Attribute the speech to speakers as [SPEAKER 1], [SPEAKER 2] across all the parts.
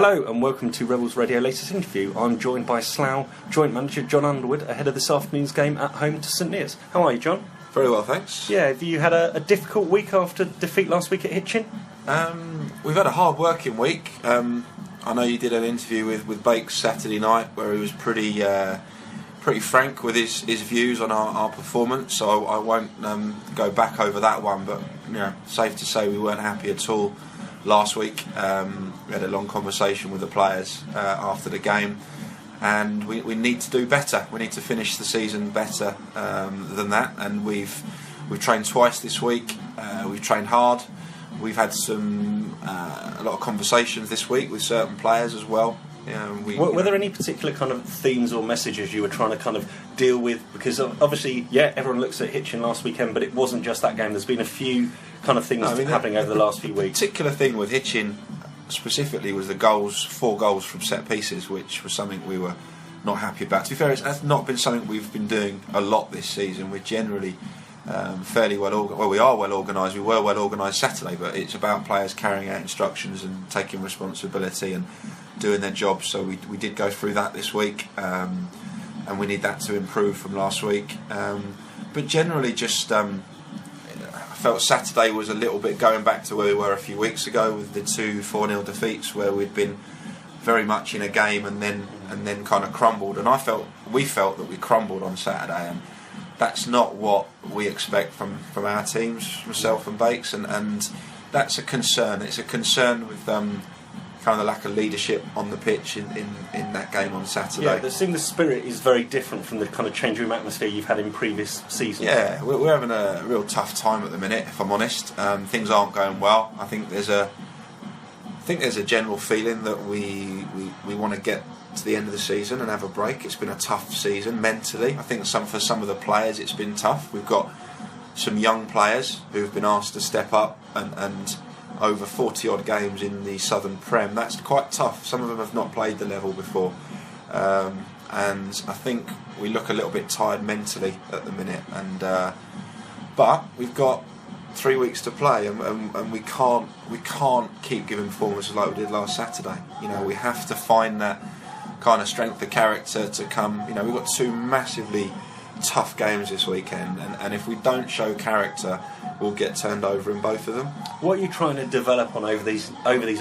[SPEAKER 1] Hello and welcome to Rebels Radio latest interview. I'm joined by Slough joint manager Jon Underwood ahead of this afternoon's game at home to St Neots. How are you, Jon?
[SPEAKER 2] Very well, thanks.
[SPEAKER 1] Yeah, have you had a difficult week after defeat last week at Hitchin?
[SPEAKER 2] We've had a hard working week. I know you did an interview with Bakes Saturday night where he was pretty frank with his views on our performance, so I won't go back over that one, but safe to say we weren't happy at all last week. We had a long conversation with the players after the game, and we need to do better. We need to finish the season better than that, and we've trained twice this week. We've trained hard. We've had a lot of conversations this week with certain players as well.
[SPEAKER 1] Were there any particular kind of themes or messages you were trying to kind of deal with? Because obviously, everyone looks at Hitchin last weekend, but it wasn't just that game. There's been a few kind of things happening over the last few weeks.
[SPEAKER 2] The particular thing with Hitchin specifically was the goals, 4 goals from set pieces, which was something we were not happy about. To be fair, that's not been something we've been doing a lot this season. We're generally fairly well organised. Well, we are well organised. We were well organised Saturday, but it's about players carrying out instructions and taking responsibility and doing their jobs. So we did go through that this week, and we need that to improve from last week. But generally, just I felt Saturday was a little bit going back to where we were a few weeks ago with the 2 4-0 defeats, where we'd been very much in a game and then kind of crumbled. And we felt that we crumbled on Saturday, and that's not what we expect from our teams, myself and Bakes, and that's a concern. It's a concern with kind of the lack of leadership on the pitch in that game on Saturday.
[SPEAKER 1] Yeah, the spirit is very different from the kind of change room atmosphere you've had in previous seasons.
[SPEAKER 2] Yeah, we're having a real tough time at the minute, if I'm honest. Things aren't going well. I think there's a general feeling that we want to get to the end of the season and have a break. It's been a tough season mentally. I think for some of the players it's been tough. We've got some young players who've been asked to step up and over 40 odd games in the Southern Prem. That's quite tough. Some of them have not played the level before, and I think we look a little bit tired mentally at the minute, but we've got 3 weeks to play, and we can't keep giving performances like we did last Saturday. We have to find that kind of strength of character to come. We've got 2 massively tough games this weekend, and if we don't show character, we'll get turned over in both of them.
[SPEAKER 1] What are you trying to develop on over these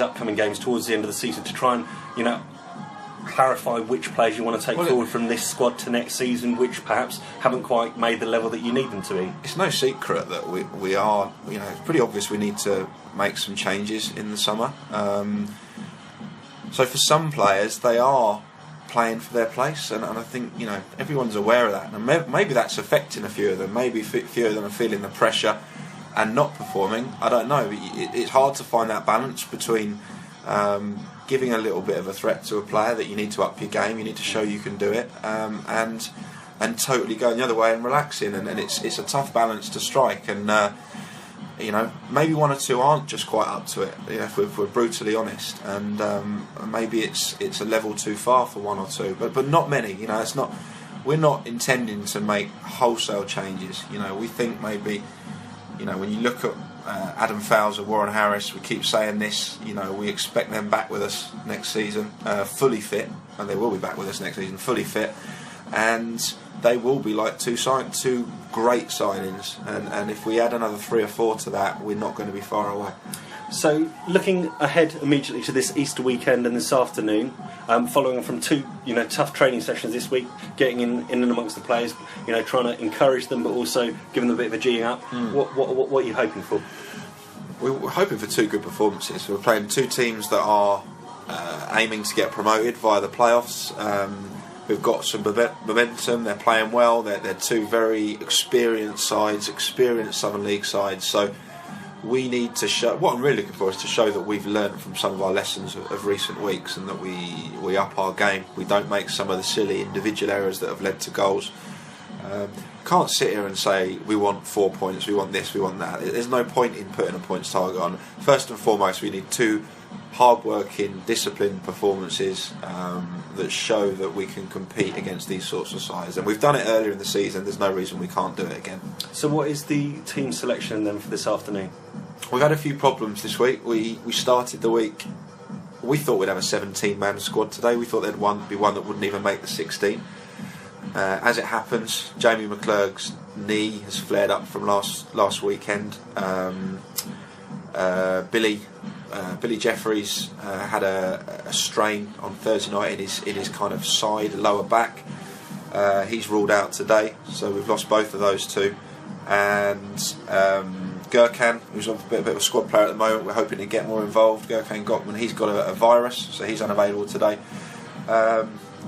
[SPEAKER 1] upcoming games towards the end of the season to try and clarify which players you want to take forward from this squad to next season, which perhaps haven't quite made the level that you need them to be?
[SPEAKER 2] It's no secret that we are. It's pretty obvious we need to make some changes in the summer. So for some players, they are playing for their place, and I think everyone's aware of that, and maybe that's affecting a few of them. Maybe a few of them are feeling the pressure and not performing. I don't know. It's hard to find that balance between giving a little bit of a threat to a player that you need to up your game, you need to show you can do it, and totally going the other way and relaxing, and it's a tough balance to strike, and maybe 1 or 2 aren't just quite up to it, if we're brutally honest, and maybe it's a level too far for 1 or 2, but not many. It's not. We're not intending to make wholesale changes. We think maybe, when you look at Adam Fowler, Warren Harris, we keep saying this. We expect them back with us next season, fully fit, and they will be back with us next season, fully fit, and they will be like 2 great signings, and if we add another 3 or 4 to that, we're not going to be far away.
[SPEAKER 1] So, looking ahead immediately to this Easter weekend and this afternoon, following on from 2 tough training sessions this week, getting in and amongst the players, trying to encourage them, but also giving them a bit of a G up. What are you hoping for?
[SPEAKER 2] We're hoping for 2 good performances. We're playing 2 teams that are aiming to get promoted via the playoffs. We've got some momentum. They're playing well. They're 2 very experienced sides, experienced Southern League sides. So we need to show. What I'm really looking for is to show that we've learned from some of our lessons of recent weeks, and that we up our game. We don't make some of the silly individual errors that have led to goals. Can't sit here and say we want 4 points, we want this, we want that. There's no point in putting a points target on. First and foremost, we need 2 hard-working, disciplined performances that show that we can compete against these sorts of sides. And we've done it earlier in the season. There's no reason we can't do it again.
[SPEAKER 1] So what is the team selection then for this afternoon?
[SPEAKER 2] We've had a few problems this week. We started the week we thought we'd have a 17-man squad today. We thought there'd be one that wouldn't even make the 16. As it happens, Jamie McClurg's knee has flared up from last weekend. Billy Jeffries had a strain on Thursday night in his kind of side lower back. He's ruled out today, so we've lost both of those two. And Gurkhan, who's a bit of a squad player at the moment, we're hoping to get more involved. Gurkhan Gottman, he's got a virus, so he's unavailable today.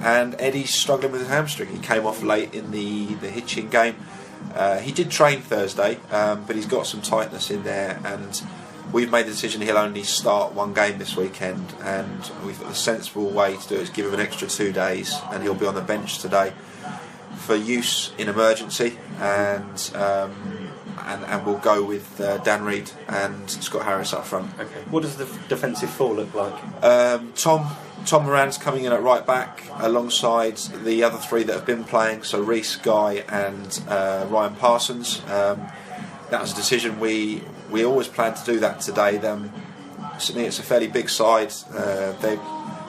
[SPEAKER 2] And Eddie's struggling with his hamstring. He came off late in the Hitchin game. He did train Thursday, but he's got some tightness in there, and we've made the decision he'll only start one game this weekend, and we thought the sensible way to do it is give him an extra 2 days, and he'll be on the bench today for use in emergency, and we'll go with Dan Reid and Scott Harris up front.
[SPEAKER 1] Okay. What does the defensive four look like?
[SPEAKER 2] Tom Moran's coming in at right back alongside the other three that have been playing, so Reece, Guy and Ryan Parsons. That was a decision we always planned to do that today. It's a fairly big side.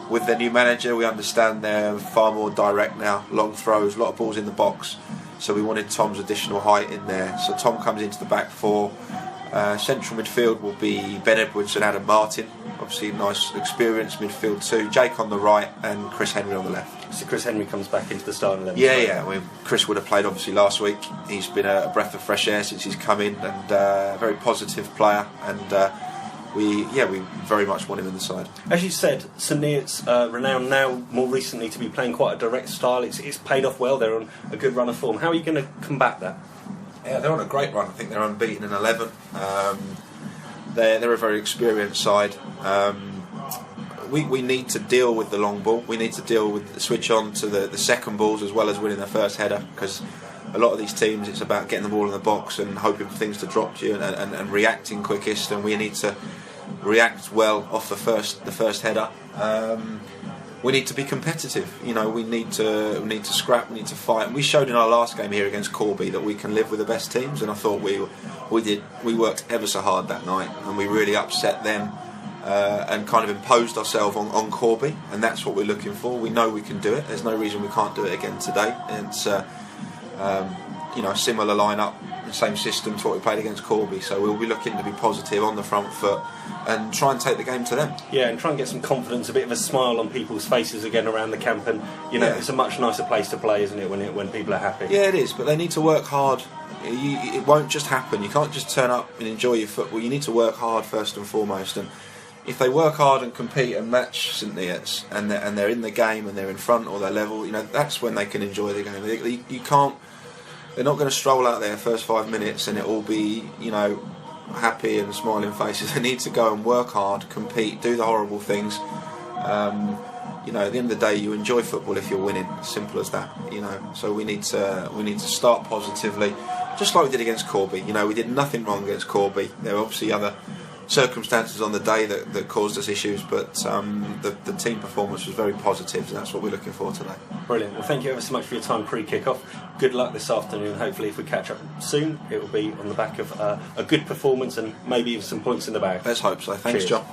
[SPEAKER 2] With their new manager, we understand they're far more direct now, long throws, a lot of balls in the box, so we wanted Tom's additional height in there. So Tom comes into the back four. Central midfield will be Ben Edwards and Adam Martin, obviously nice experienced midfield too. Jake on the right and Chris Henry on the left.
[SPEAKER 1] So Chris Henry comes back into the starting 11.
[SPEAKER 2] Yeah. Chris would have played obviously last week. He's been a breath of fresh air since he's come in, and a very positive player, and we very much want him in the side.
[SPEAKER 1] As you said, St Neots, renowned now more recently to be playing quite a direct style. It's paid off well. They're on a good run of form. How are you going to combat that?
[SPEAKER 2] Yeah, they're on a great run. I think they're unbeaten in 11. They're a very experienced side. We need to deal with the long ball. We need to deal with the switch on to the second balls as well as winning the first header, because a lot of these teams, it's about getting the ball in the box and hoping for things to drop to you and reacting quickest, and we need to react well off the first header. We need to be competitive. We need to scrap. We need to fight. And we showed in our last game here against Corby that we can live with the best teams. And I thought we worked ever so hard that night, and we really upset them and kind of imposed ourselves on Corby. And that's what we're looking for. We know we can do it. There's no reason we can't do it again today. It's a similar lineup, the same system to what we played against Corby. So we'll be looking to be positive on the front foot and try and take the game to them.
[SPEAKER 1] Yeah, and try and get some confidence, a bit of a smile on people's faces again around the camp, and it's a much nicer place to play, isn't it, when people are happy?
[SPEAKER 2] Yeah, it is, but they need to work hard. It won't just happen. You can't just turn up and enjoy your football. You need to work hard first and foremost, and if they work hard and compete and match St Neots and they're in the game and they're in front or they're level, that's when they can enjoy the game. You can't. They're not going to stroll out there first 5 minutes and it will be, happy and smiling faces. They need to go and work hard, compete, do the horrible things. At the end of the day, you enjoy football if you're winning. Simple as that. So we need to start positively, just like we did against Corby. We did nothing wrong against Corby. There were obviously other circumstances on the day that caused us issues, but the team performance was very positive, and that's what we're looking for today.
[SPEAKER 1] Brilliant. Well, thank you ever so much for your time pre-kick-off. Good luck this afternoon. Hopefully if we catch up soon, it will be on the back of a good performance and maybe even some points in the bag.
[SPEAKER 2] Let's hope so. Thanks,
[SPEAKER 1] Cheers.
[SPEAKER 2] John.